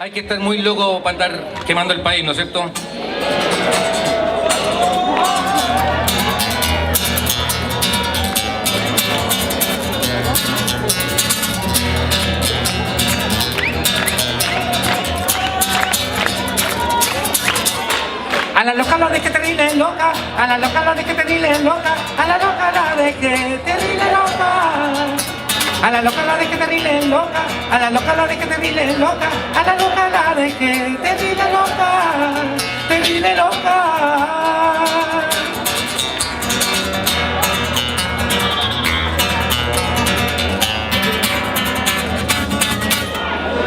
Hay que estar muy loco para andar quemando el país, ¿no es cierto? A la loca la de que terrible loca, a la loca la de que terrible loca, a la loca la de que terrible loca. A la loca la de que terrible loca, a la loca la de que terrible loca, a la loca la de que terrible loca, terrible loca.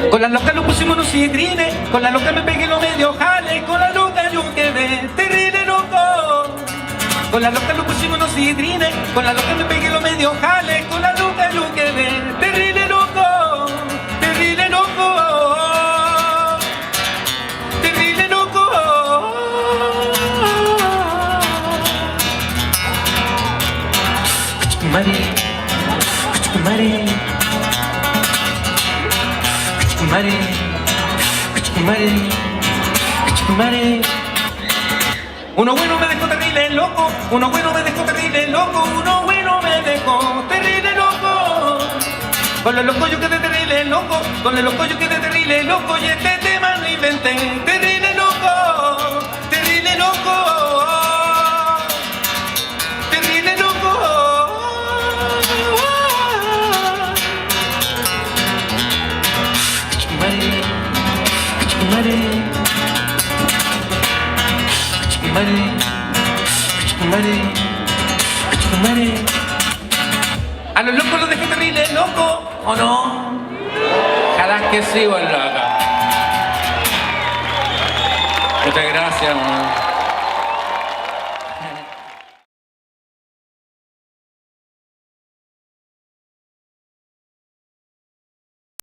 Con la loca lo pusimos unos sidrines, con la loca me pegué los medio jales, con la loca yo quedé terrible loco. Con la loca lo pusimos unos sidrines, con la loca me pegué los medio jales, con la loca yo quedé terrible loco, terrible loco, terrible loco. Mari, mari. Mare, mare, mare. Uno bueno me dejó terrible loco, uno bueno me dejó terrible loco, uno bueno me dejó terrible loco. Con los locos yo quedé terrible loco, con los locos yo quedé terrible loco, y este tema lo inventé, terrible loco, terrible loco, terrible loco. A los locos los dejé terrible loco, ¿o no? Ojalá que sí, loca. Muchas gracias, man.